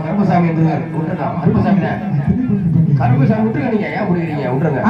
கருப்பசாமி கருப்பசாமி விட்டுருங்க. நீங்க ஏன் விடுறீங்க? விட்டுருங்க.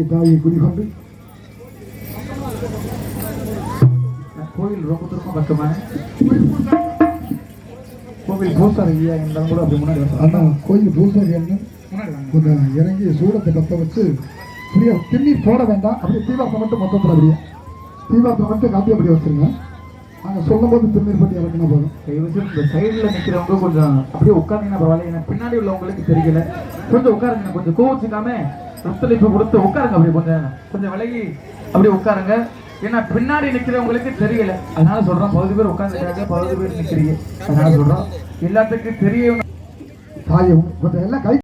தாயை குடிகொண்டு கோயில் ரொம்ப தூரம் பக்கமா கோவில் பூசாரி இருந்தாலும் கூட அப்படி முன்னாடி அதான் கோயில் பூசாரி கொஞ்சம் இறங்கி சூடத்தை பற்ற வச்சு அப்படியே திருநீர் போட வேண்டாம். அப்படியே தீபாவளி மட்டும் மொத்தத்தில் அப்படியே தீபாவளி மட்டும் காப்பி அப்படியே வச்சுருங்க. நாங்கள் சொல்லும் போது திருநீர் பற்றி இறக்குனா போதும். இந்த சைடில் நிற்கிறவங்க கொஞ்சம் அப்படியே உட்காருங்கன்னா பரவாயில்ல. எனக்கு பின்னாடி உள்ளவங்களுக்கு தெரியல, கொஞ்சம் உட்காருங்க. கொஞ்சம் கோவச்சுக்காம ஒத்துழைப்பு கொடுத்து உட்காருங்க. அப்படி கொஞ்சம் விலகி அப்படி உட்காருங்க. ஏன்னா பின்னாடி நிக்கிறவங்களுக்கு தெரியல, அதனால சொல்றோம். 10 பேர் உட்கார்ந்துருக்காங்க, 10 பேர் நிக்கிறீங்க, அதனால சொல்றோம். எல்லாத்துக்கும் தெரிய தாயும் கொஞ்சம் எல்லாம் கை